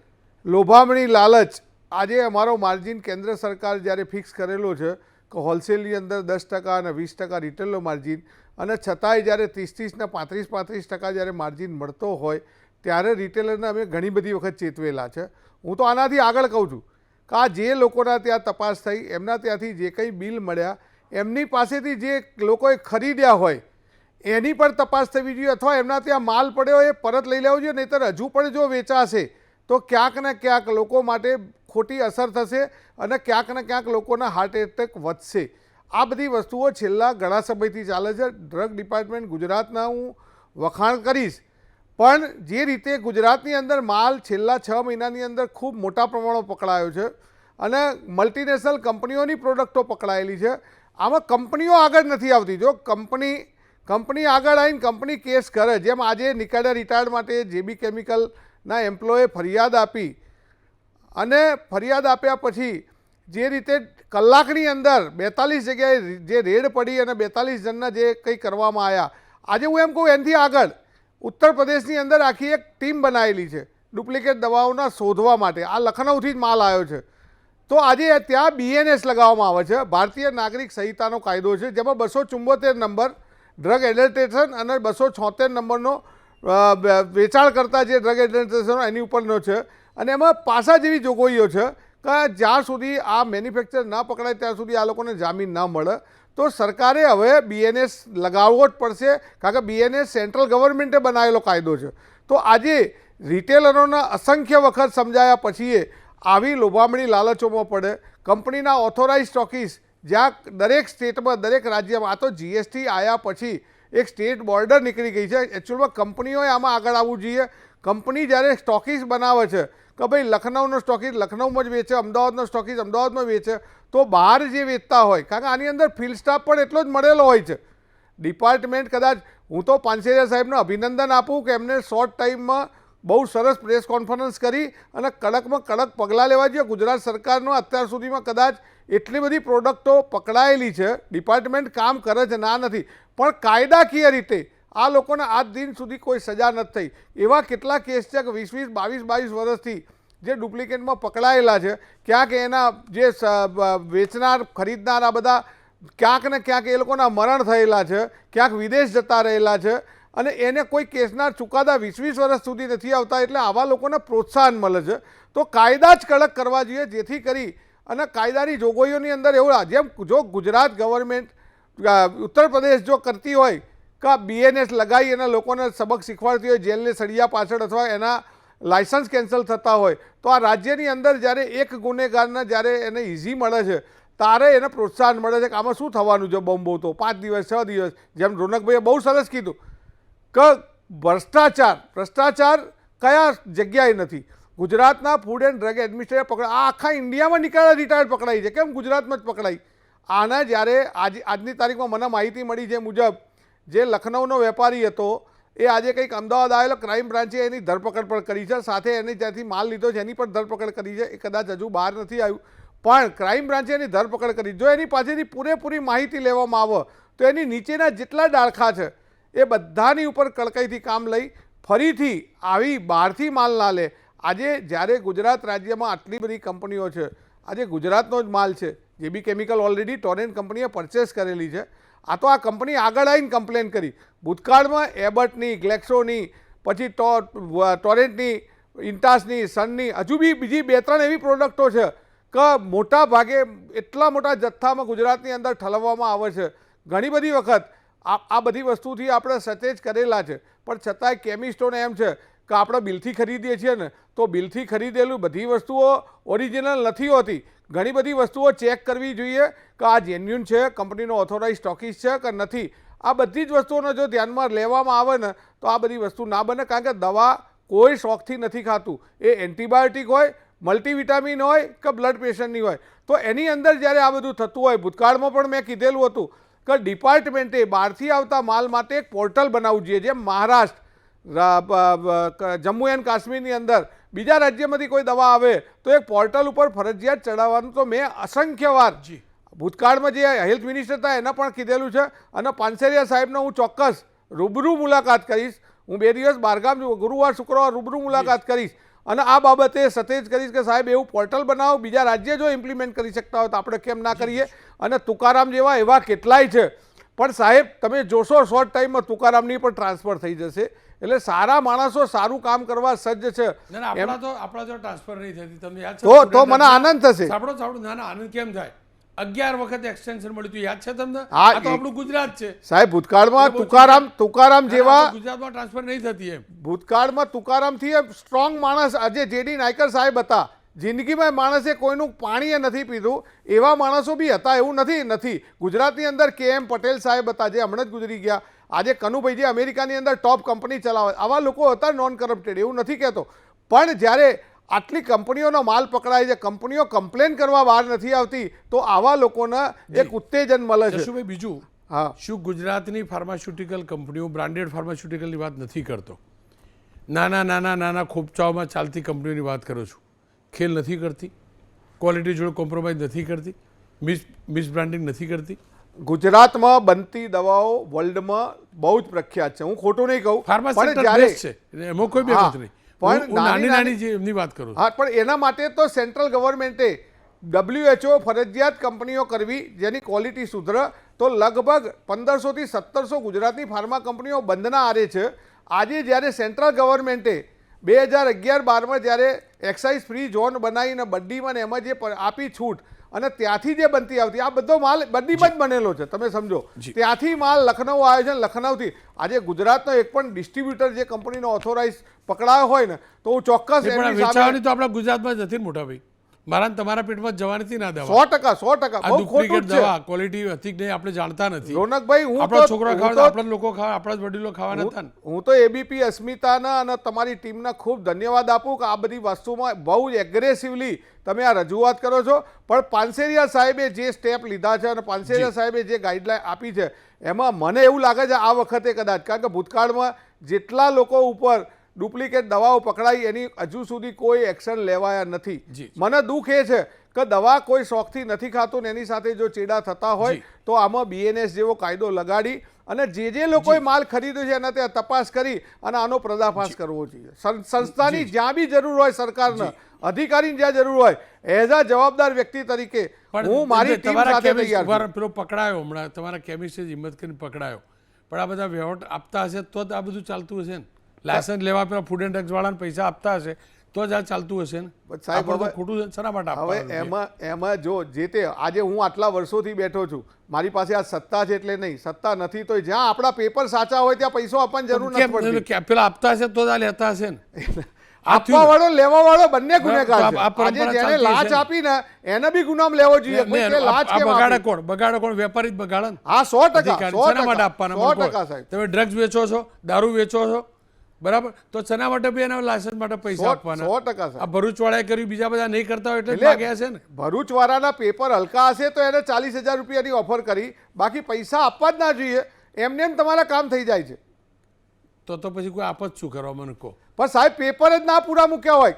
લોભામણી લાલચ આજે અમારો માર્જિન કેન્દ્ર સરકાર જ્યારે ફિક્સ કરેલો છે કે હોલસેલની અંદર 10% અને 20% રિટેલનો માર્જિન, અને છતાંય જ્યારે 30-30 ને 35% જ્યારે માર્જિન મળતો હોય ત્યારે રિટેલરને અમે ઘણી બધી વખત ચેતવેલા છે. હું તો આનાથી આગળ કહું છું કે આ જે લોકોના ત્યાં તપાસ થઈ એમના ત્યાંથી જે કંઈ બિલ મળ્યા એમની પાસેથી જે લોકોએ ખરીદ્યા હોય એની પણ તપાસ થવી જોઈએ, અથવા એમના ત્યાં માલ પડ્યો એ પરત લઈ લેવો જોઈએ. નહીંતર હજુ પણ જો વેચાશે તો ક્યાંક ને ક્યાંક લોકો માટે ખોટી અસર થશે અને ક્યાંક ને ક્યાંક લોકોના હાર્ટ એટેક વધશે. આ બધી વસ્તુઓ છેલ્લા ઘણા સમયથી ચાલે છે. ડ્રગ ડિપાર્ટમેન્ટ ગુજરાતના હું વખાણ કરીશ, પણ જે રીતે ગુજરાતની અંદર માલ છેલ્લા 6 મહિનાની અંદર ખૂબ મોટા પ્રમાણમાં પકડાયો છે અને મલ્ટીનેશનલ કંપનીઓની પ્રોડક્ટો પકડાયેલી છે, આમાં કંપનીઓ આગળ નથી આવતી. જો કંપની આગળ આવીને કંપની કેસ કરે, જેમ આજે નિકાડા રિટાયર્ડ માટે જેબી કેમિકલના એમ્પ્લોયે ફરિયાદ આપી અને ફરિયાદ આપ્યા પછી જે રીતે કલાકની અંદર 42 જગ્યાએ જે રેડ પડી અને 42 જણના જે કંઈ કરવામાં આવ્યા, આજે હું એમ કહું એનાથી આગળ ઉત્તર પ્રદેશની અંદર આખી એક ટીમ બનાવેલી છે ડુપ્લિકેટ દવાઓના શોધવા માટે. આ લખનૌથી જ માલ આવ્યો છે. તો આજે ત્યાં BNS લગાવવામાં આવે છે, ભારતીય નાગરિક સંહિતાનો કાયદો છે, જેમાં 274 નંબર ડ્રગ એડલ્ટ્રેશન અને 276 નંબરનો વેચાણ કરતા જે ડ્રગ એડલ્ટ્રેશન એની ઉપરનો છે. અને એમાં પાસા જેવી જોગવાઈઓ છે કે જ્યાં સુધી આ મેન્યુફેક્ચર ના પકડાય ત્યાં સુધી આ લોકોને જામીન ના મળે. તો સરકારે હવે BNS લગાવવો જ પડશે, કારણ કે BNS સેન્ટ્રલ ગવર્મેન્ટે બનાવેલો કાયદો છે. તો આજે રિટેલરોના અસંખ્ય વખત સમજાયા પછી આવી લોભામણી લાલચોમાં પડે. કંપનીના ઓથોરાઇઝ સ્ટોકિસ્ટ જ્યાં દરેક સ્ટેટમાં દરેક રાજ્યમાં, આ તો GST આવ્યા પછી એક સ્ટેટ બોર્ડર નીકળી ગઈ છે. એકચ્યુઅલમાં કંપનીઓએ આમાં આગળ આવવું જોઈએ. કંપની જ્યારે સ્ટોકિસ્ટ બનાવે છે કે ભાઈ લખનૌનો સ્ટોકિસ્ટ લખનૌમાં જ વેચે, અમદાવાદનો સ્ટોકિસ્ટ અમદાવાદમાં વેચે, તો બહાર જે વેચતા હોય, કારણ કે આની અંદર ફિલ્ડ સ્ટાફ પણ એટલો જ મળેલો હોય છે. ડિપાર્ટમેન્ટ કદાચ હું તો પાનસેરિયા સાહેબને અભિનંદન આપું કે એમને શોર્ટ ટાઈમમાં બહુ સરસ પ્રેસ કોન્ફરન્સ કરી અને કડકમાં કડક પગલાં લેવા જોઈએ. ગુજરાત સરકારનો અત્યાર સુધીમાં કદાચ એટલી બધી પ્રોડક્ટો પકડાયેલી છે, ડિપાર્ટમેન્ટ કામ કરે છે, ના નથી, પણ કાયદાકીય રીતે આ લોકોને આજ દિન સુધી કોઈ સજા નથી થઈ. એવા કેટલા કેસ છે કે 22 વર્ષથી જે ડુપ્લિકેટમાં પકડાયેલા છે, ક્યાંક એના જે વેચનાર ખરીદનાર આ બધા ક્યાંક ને ક્યાંક એ લોકોના મરણ થયેલા છે, ક્યાંક વિદેશ જતા રહેલા છે, અને એને કોઈ કેસના ચુકાદા 20 વર્ષ સુધી નથી આવતા. એટલે આવા લોકોને પ્રોત્સાહન મળે છે. તો કાયદા જ કડક કરવા જોઈએ, જેથી કરી અને કાયદાની જોગવાઈઓની અંદર એવું, જેમ જો ગુજરાત ગવર્મેન્ટ ઉત્તર પ્રદેશ જો કરતી હોય કે BNS લગાવી અને લોકોને સબક શીખવાડતી હોય જેલને સળિયા પાછળ, અથવા એના લાયસન્સ કેન્સલ થતા હોય, તો આ રાજ્યની અંદર જ્યારે એક ગુનેગારને જ્યારે એને ઇઝી મળે છે ત્યારે એને પ્રોત્સાહન મળે છે કે આમાં શું થવાનું છે, બોમ્બો તો 5 દિવસ 6 દિવસ. જેમ રોનકભાઈએ બહુ સરસ કીધું કે ભ્રષ્ટાચાર કયા જગ્યાએ નથી. ગુજરાતના ફૂડ એન્ડ ડ્રગ એડમિનિસ્ટ્રેટર પકડાય, આ આખા ઇન્ડિયામાં નિકાળા રિટાયર્ડ પકડાઈ છે, કેમ ગુજરાતમાં જ પકડાઈ? આના જ્યારે આજની તારીખમાં મને માહિતી મળી છે મુજબ જે લખનૌનો વેપારી હતો એ આજે કંઈક અમદાવાદ આવેલો, ક્રાઇમ બ્રાન્ચે એની ધરપકડ પણ કરી છે, સાથે એને જ્યાંથી માલ લીધો છે એની પણ ધરપકડ કરી છે. એ કદાચ હજુ બહાર નથી આવ્યું, પણ ક્રાઇમ બ્રાન્ચે એની ધરપકડ કરી. જો એની પાસેથી પૂરેપૂરી માહિતી લેવામાં આવે તો એની નીચેના જેટલા ડાળખા છે એ બધાની ઉપર કડકાઈથી કામ લઈ ફરીથી આવી બહારથી માલ ના લે. આજે જ્યારે ગુજરાત રાજ્યમાં આટલી બધી કંપનીઓ છે, આજે ગુજરાતનો જ માલ છે, જેબી કેમિકલ ઓલરેડી ટોરેન્ટ કંપનીએ પરચેસ કરેલી છે. આ તો આ કંપની આગળ આવીને કમ્પ્લેન કરી. ભૂતકાળમાં એબર્ટની, ગ્લેક્સોની, પછી ટોરેન્ટની, ઇન્ટાસની, સનની, હજુ બી બીજી 2-3 એવી પ્રોડક્ટો છે કે મોટા ભાગે એટલા મોટા જથ્થામાં ગુજરાતની અંદર ઠલવવામાં આવે છે. ઘણી બધી વખત આ બધી વસ્તુથી આપણે સચેત કરેલા છે, પણ છતાંય કેમિસ્ટોને એમ છે કે આપણે બિલથી ખરીદીએ છીએ ને, તો બિલથી ખરીદેલું બધી વસ્તુઓ ઓરિજિનલ નથી હોતી. ઘણી બધી વસ્તુઓ ચેક કરવી જોઈએ કે આ જેન્યુન છે, કંપનીનો ઓથોરાઇઝ સ્ટોકિસ્ટ છે કે નથી. આ બધી જ વસ્તુઓને જો ધ્યાનમાં લેવામાં આવે ને તો આ બધી વસ્તુ ના બને, કારણ કે દવા કોઈ શોખથી નથી ખાતું. એ એન્ટીબાયોટિક હોય, મલ્ટીવિટામિન હોય કે બ્લડ પ્રેશરની હોય, તો એની અંદર જ્યારે આ બધું થતું હોય, ભૂતકાળમાં પણ મેં કીધેલું હતું કે ડિપાર્ટમેન્ટે બહારથી આવતા માલ માટે એક પોર્ટલ બનાવવું જોઈએ, જેમ મહારાષ્ટ્ર જમ્મુ એન્ડ કાશ્મીરની અંદર બીજા રાજ્યમાંથી કોઈ દવા આવે તો એક પોર્ટલ ઉપર ફરજિયાત ચડાવવાનું તો મેં અસંખ્ય વાર ભૂતકાળમાં જે હેલ્થ મિનિસ્ટર હતા એને પણ કીધેલું છે અને પાનસેરિયા સાહેબનો હું ચોક્કસ રૂબરૂ મુલાકાત કરીશ. હું 2 દિવસ બહારગામ ગુરુવાર શુક્રવાર રૂબરૂ મુલાકાત કરીશ અને આ બાબતે સતેજ કરીશ કે સાહેબ એવું પોર્ટલ બનાવો. બીજા રાજ્ય જો ઇમ્પ્લિમેન્ટ કરી શકતા હોય તો આપણે કેમ ના કરીએ. અને તુકારામ જેવા એવા કેટલાય છે પણ સાહેબ તમે જોશો શોર્ટ ટાઈમમાં તુકારામની પણ ટ્રાન્સફર થઈ જશે. એટલે સારા માણસો સારું કામ કરવા સજ્જ છે. આપણા તો ટ્રાન્સફર નહીં થતી, તમને યાદ છે? તો મને આનંદ થશે. સાંભળો ના આનંદ કેમ થાય? 11 વખત એક્સટેન્શન મળ્યું હતું, યાદ છે તમને? હા, આ તો આપણું ગુજરાત છે સાહેબ. ભૂતકાળમાં તુકારામ જેવા ગુજરાતમાં ટ્રાન્સફર નહીં થતી એમ. ભૂતકાળમાં તુકારામથી સ્ટ્રોંગ માણસ આજે જેડી નાયકર સાહેબ હતા. જિંદગીમાં માણસે કોઈનું પાણી નથી પીધું એવા માણસો બી હતા, એવું નથી. ગુજરાતની અંદર KM પટેલ સાહેબ હતા જે હમણાં જ ગુજરી ગયા. આજે કનુભાઈ જે અમેરિકાની અંદર ટોપ કંપની ચલાવે, આવા લોકો હતા નોન કરપ્ટેડ, એવું નથી કહેતો. પણ જ્યારે આટલી કંપનીઓનો માલ પકડાય છે, કંપનીઓ કમ્પ્લેન કરવા બહાર નથી આવતી, તો આવા લોકોને એક ઉત્તેજન મળે છે. જશુભાઈ, બીજું શું ગુજરાતની ફાર્માસ્યુટિકલ કંપનીઓ બ્રાન્ડેડ ફાર્માસ્યુટિકલની વાત નથી કરતો, નાના ખોપચાઓમાં ચાલતી કંપનીઓની વાત કરું છું. ખેલ નથી કરતી, ક્વોલિટી જોડે કોમ્પ્રોમાઇઝ નથી કરતી, મિસ બ્રાન્ડિંગ નથી કરતી. ગુજરાતમાં બનતી દવાઓ વર્લ્ડમાં બહુ જ પ્રખ્યાત છે, હું ખોટું નહીં કહું. ફાર્મા સેક્ટર બેસ્ટ છે, એમાં કોઈ બેમત નહીં. પણ નાની જે એમની વાત કરું. હા, પણ એના માટે તો સેન્ટ્રલ ગવર્મેન્ટે WHO ફરજિયાત કંપનીઓ કરવી જેની ક્વોલિટી સુધરે. તો લગભગ 1500 થી 1700 ગુજરાતની ફાર્મા કંપનીઓ બંધના આરે છે. આજે જ્યારે સેન્ટ્રલ ગવર્મેન્ટે 2011-12માં જ્યારે એક્સાઇઝ ફ્રી ઝોન બનાવીને બડ્ડીમાં એમાં જે આપી છૂટ અને ત્યાંથી જે બનતી આવતી, આ બધો માલ બડ્ડીમાં જ બનેલો છે, તમે સમજો. ત્યાંથી માલ લખનઉ આવ્યો છે, લખનઉથી. આજે ગુજરાતનો એક પણ ડિસ્ટ્રીબ્યુટર જે કંપનીનો ઓથોરાઇઝ પકડાયો હોય ને તો હું ચોક્કસ વેચાવાની તો આપણા ગુજરાતમાં જ નથી ને મોટા ભાઈ. મારા તમારા પેટમાં જવાની હતી ના દવા. 100% બહુ ખોટું છે. દવા ક્વોલિટી હતી કે નહીં આપણે જાણતા નથી. રોનકભાઈ, હું આપણા છોકરા ખાવા, આપણા લોકો ખાવા, આપણા વડીલો ખાવાના હતા. હું તો ABP અસ્મિતાના અને તમારી ટીમના ખૂબ ધન્યવાદ આપું કે આ બધી વસ્તુમાં બહુ જ એગ્રેસિવલી તમે આ રજૂઆત કરો છો. પણ પાનસેરિયા સાહેબે જે સ્ટેપ લીધા છે અને પાનસેરિયા સાહેબે જે ગાઈડલાઈન આપી છે એમાં મને એવું લાગે છે આ વખતે કદાચ, કારણ કે ભૂતકાળમાં જેટલા લોકો ઉપર ડુપ્લિકેટ દવાઓ પકડાઈ એની હજુ સુધી કોઈ એક્શન લેવાયા નથી. મને દુઃખ એ છે કે દવા કોઈ શોખથી નથી ખાતું ને એની સાથે જો ચેડા થતા હોય તો આમાં BNS જેવો કાયદો લગાડી અને જે લોકોએ માલ ખરીદ્યો છે એના ત્યાં તપાસ કરી અને આનો પર્દાફાશ કરવો જોઈએ. સંસ્થાની જ્યાં બી જરૂર હોય, સરકારને અધિકારીની જ્યાં જરૂર હોય, એઝ અ જવાબદાર વ્યક્તિ તરીકે હું મારી ટીમ સાથે તૈયાર છું. પેલો પકડાયો હમણાં તમારા કેમિસ્ટ હિંમત કરીને પકડાયો, પણ આ બધા વહીવટ આપતા હશે તો જ આ બધું ચાલતું હશે ને. લાયસન્સ લેવા પેલા ફૂડ એન્ડ ડ્રગ્સ વાળાને પૈસા આપતા હશે તો જ આ ચાલતું હશે ને. સાહેબ ખોટું છે, શેના માટે હવે એમાં જો જે તે આજે હું આટલા વર્ષોથી બેઠો છું, મારી પાસે આ સત્તા છે એટલે નહીં, સત્તા નથી તો જ્યાં આપણા પેપર સાચા હોય ત્યાં પૈસો આપવાની જરૂર નથી પડતી. પેલા આપતા હશે તો જ આ લેતા હશે ને. આપવા વાળો લેવા વાળો બંને ગુનેગાર છે. આજે જેને લાંચ આપીને એને બી ગુનામ લેવો જોઈએ. બગાડે કોણ? વેપારી જ બગાડે ને. હા, 100%. શેના માટે આપવાના? 100% સાહેબ. તમે ડ્રગ્સ વેચો છો, દારૂ વેચો છો, બરાબર, તો શેના માટે બી એના લાયસન્સ માટે પૈસા આપવાના? 100%. આ ભરૂચ વાળાએ કર્યું, બીજા બધા નહીં કરતા હોય એટલે માગ્યા છે ને. ભરૂચ વાળાના પેપર હલકા હશે તો એને 40,000 રૂપિયાની ઓફર કરી, બાકી પૈસા આપવા જ ના જોઈએ. એમને એમ તમારા કામ થઈ જાય છે તો પછી કોઈ આપત શું કરવા મને કહો. પણ સાહેબ પેપર જ ના પૂરા મૂક્યા હોય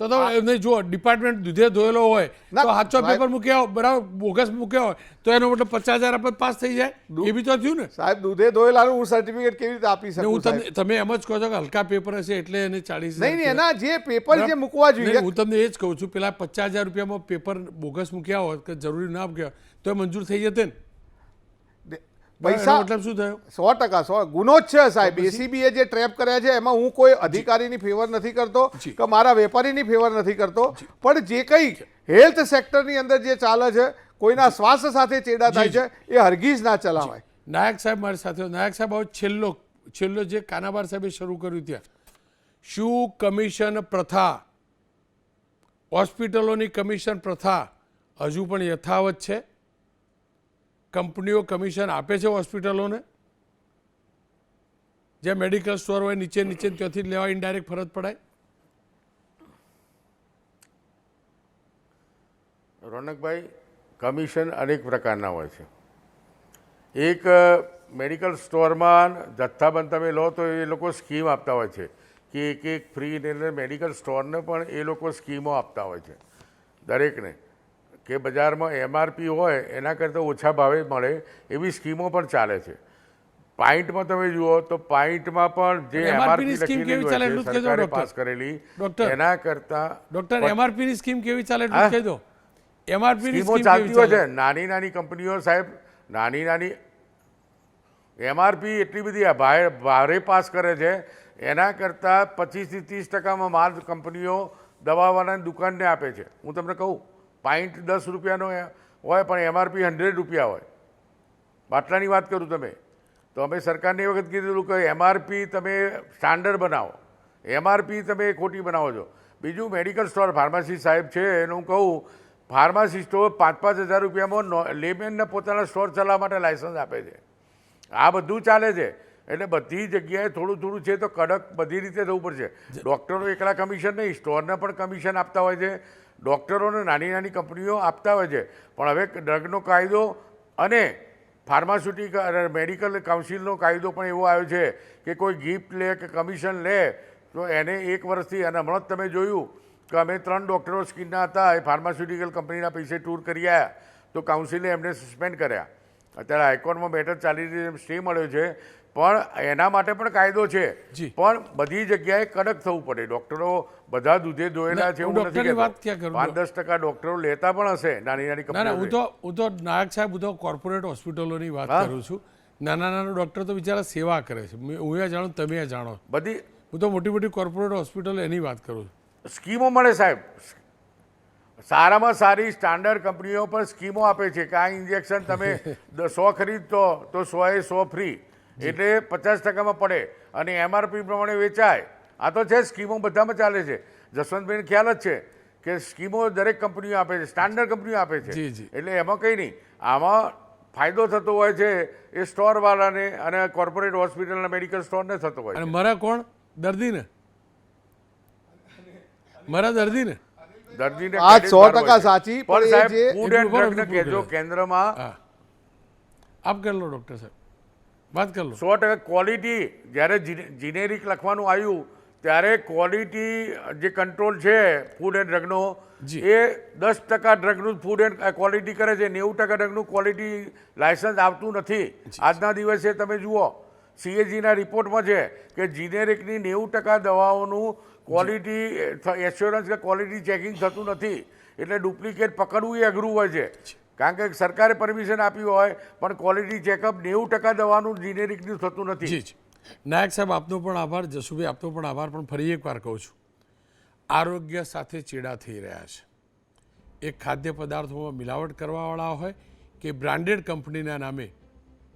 તો એમને જો ડિપાર્ટમેન્ટ દૂધે ધોયેલો હોય તો સાચો પેપર મૂક્યા હોય, બરાબર, બોગસ મૂક્યા હોય તો એનો મતલબ 50,000 આપત પાસ થઈ જાય. એ બી તો થયું ને સાહેબ. દૂધે ધોયેલાનું હું સર્ટિફિકેટ કેવી રીતે આપી શકું? તમે એમ જ કહો છો કે હલકા પેપર હશે એટલે એને 40,000? નહીં, એના જે પેપર જે મૂકવા જોઈએ. હું તમને એ જ કહું છું, પેલા 50,000 રૂપિયામાં પેપર બોગસ મૂક્યા હોય કે જરૂરી ના મૂક્યા તો એ મંજૂર થઈ જતે ને. પૈસા મતલબ શું થયો? 100% ગુનો જ છે સાહેબ. ACB એ જે ટ્રેપ કર્યા છે એમાં હું કોઈ અધિકારીની ફેવર નથી કરતો કે મારા વેપારીની ફેવર નથી કરતો, પણ જે કંઈ હેલ્થ સેક્ટરની અંદર જે ચાલે છે, કોઈના સ્વાસ્થ્ય સાથે ચેડા થાય છે, એ હરગીઝ ના ચલાવાય. નાયક સાહેબ મારી સાથે. નાયક સાહેબ હવે છેલ્લો જે કાનાબાર સાહેબે શરૂ કર્યું ત્યાં શું કમિશન પ્રથા, હોસ્પિટલોની કમિશન પ્રથા હજુ પણ યથાવત છે? કંપનીઓ કમિશન આપે છે હોસ્પિટલોને? જ્યાં મેડિકલ સ્ટોર હોય નીચે ત્યાંથી લેવા ઇનડાયરેક્ટ ફરજ પડાય? રોનકભાઈ, કમિશન અનેક પ્રકારના હોય છે. એક મેડિકલ સ્ટોરમાં જથ્થાબંધ તમે લો તો એ લોકો સ્કીમ આપતા હોય છે કે એક ફ્રી એટલે મેડિકલ સ્ટોરને પણ એ લોકો સ્કીમો આપતા હોય છે દરેકને, કે બજારમાં MRP હોય એના કરતાં ઓછા ભાવે મળે એવી સ્કીમો પણ ચાલે છે. પાઇન્ટમાં તમે જુઓ તો પાઇન્ટમાં પણ જે MRP ની MRP સ્કીમ લખેલી કેવી હોય ચાલે છે એટલું જ કહેજો સરકારે ડૉક્ટર. પાસ કરેલી ડૉક્ટર. એના કરતાં ડૉક્ટર MRP ની સ્કીમ કેવી ચાલે એટલું જ કહી દો. MRP ની સ્કીમો સ્કીમ ચાલતી કેવી હોય છે. ચાલે? નાની નાની કંપનીઓ સાહેબ, નાની MRP એટલી બધી ભારે પાસ કરે છે, એના કરતાં 25 થી 30% માલ કંપનીઓ દવાવાળાની દુકાનને આપે છે. હું તમને કહું, પાઇન્ટ 10 રૂપિયાનો હોય પણ MRP 100 રૂપિયા હોય. બાટલાની વાત કરું તમે તો અમે સરકારને એ વખત કીધેલું કે MRP તમે સ્ટાન્ડર્ડ બનાવો, MRP તમે ખોટી બનાવો છો. બીજું મેડિકલ સ્ટોર ફાર્મસી સાહેબ છે એનું હું કહું, ફાર્માસિસ્ટો 5-5 હજાર રૂપિયામાં લેમેનને પોતાના સ્ટોર ચલાવવા માટે લાયસન્સ આપે છે. આ બધું ચાલે છે. એટલે બધી જગ્યાએ થોડું થોડું છે તો કડક બધી રીતે થવું પડશે. ડૉક્ટરો એકલા કમિશન નહીં, સ્ટોરને પણ કમિશન આપતા હોય છે, ડૉક્ટરોને નાની નાની કંપનીઓ આપતા હોય છે. પણ હવે ડ્રગનો કાયદો અને ફાર્માસ્યુટિકલ મેડિકલ કાઉન્સિલનો કાયદો પણ એવો આવ્યો છે કે કોઈ ગિફ્ટ લે કે કમિશન લે તો એને 1 વર્ષથી, અને હમણાં જ તમે જોયું કે અમે 3 ડૉક્ટરો સ્કીનના હતા, એ ફાર્માસ્યુટિકલ કંપનીના પૈસે ટૂર કરી આવ્યા તો કાઉન્સિલે એમને સસ્પેન્ડ કર્યા. અત્યારે હાઈકોર્ટમાં મેટર ચાલી રહી છે, સ્ટે મળ્યો છે, પણ એના માટે પણ કાયદો છે. પણ બધી જગ્યાએ કડક થવું પડે. ડૉક્ટરો બધા દૂધે દોયેલા છે હું એવું નથી ડૉક્ટરની વાત ક્યાં કહેતો. કરું? 5-10% ડૉક્ટરો લેતા પણ હશે નાની નાની ના ના, કંપનીઓ. હું તો નાયક સાહેબ, હું તો કોર્પોરેટ હોસ્પિટલોની વાત કરું છું. નાના નાના ડૉક્ટર તો બિચારા સેવા કરે છે. હું એ જાણું, તમે એ જાણો. બધી હું તો મોટી મોટી કોર્પોરેટ હોસ્પિટલો એની વાત કરું છું. સ્કીમો મળે સાહેબ. સારામાં સારી સ્ટાન્ડર્ડ કંપનીઓ પણ સ્કીમો આપે છે કે આ ઇન્જેક્શન તમે 100 ખરીદતો તો 100 એ 100 ફ્રી, એટલે 50%માં પડે અને MRP પ્રમાણે વેચાય. આ તો છે, સ્કીમો બધામાં ચાલે છે. જસવંતભાઈને ખ્યાલ જ છે કે સ્કીમો દરેક કંપનીઓ આપે છે, સ્ટાન્ડર્ડ કંપનીઓ આપે છે. જી, જી. એટલે એમાં કંઈ નહીં. આમાં ફાયદો થતો હોય છે એ સ્ટોરવાળાને અને કોર્પોરેટ હોસ્પિટલના મેડિકલ સ્ટોરને થતો હોય અને છે. મારા કોણ? દર્દીને. મારા દર્દીને. દર્દીને આ credit 100% card હોય છે. સાચી, પણ પણ એ સાહેબ જે- ફૂડ એન્ડ ડ્રગને કહેજો કેન્દ્રમાં હા, આપ કરી લો ડૉક્ટર સાહેબ, વાત કરી લો. 100% ક્વોલિટી. જ્યારે જીનેરિક લખવાનું આવ્યું ત્યારે ક્વોલિટી જે કંટ્રોલ છે ફૂડ એન્ડ ડ્રગનો, જી. એ 10% ડ્રગનું ફૂડ એન્ડ ક્વોલિટી કરે છે, 90% ડ્રગનું ક્વોલિટી લાયસન્સ આવતું નથી. આજના દિવસે તમે જુઓ CAGના રિપોર્ટમાં છે કે જીનેરિકની 90% દવાઓનું ક્વોલિટી એશ્યોરન્સ કે ક્વોલિટી ચેકિંગ થતું નથી. એટલે ડુપ્લિકેટ પકડવું એ અઘરું હોય છે, કારણ કે સરકારે પરમિશન આપી હોય પણ ક્વોલિટી ચેકઅપ 90% દવાનું જીનેરિકનું થતું નથી. જી જી. નાયક સાહેબ, આપનો પણ આભાર. જસુભાઈ, આપનો પણ આભાર. પણ ફરી એકવાર કહું છું, આરોગ્ય સાથે ચેડા થઈ રહ્યા છે. એ ખાદ્ય પદાર્થોમાં મિલાવટ કરવાવાળા હોય કે બ્રાન્ડેડ કંપનીના નામે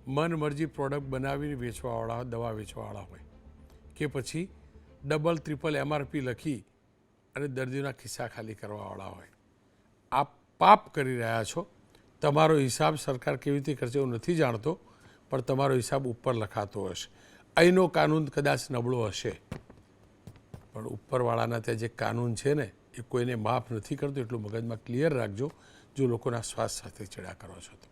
મનમરજી પ્રોડક્ટ બનાવીને વેચવાવાળા, દવા વેચવાવાળા હોય, કે પછી ડબલ MRP લખી અને દર્દીઓના ખિસ્સા ખાલી કરવાવાળા હોય. આપ પાપ કરી રહ્યા છો. તમારો હિસાબ સરકાર કેવી રીતે કરશે હું નથી જાણતો, પણ તમારો હિસાબ ઉપર લખાતો હશે. અહીંનો કાનૂન કદાચ નબળો હશે, પણ ઉપરવાળાના ત્યાં જે કાનૂન છે ને એ કોઈને માફ નથી કરતો. એટલું મગજમાં ક્લિયર રાખજો જો લોકોના સ્વાસ્થ્ય સાથે ચેડા કરો છો તો.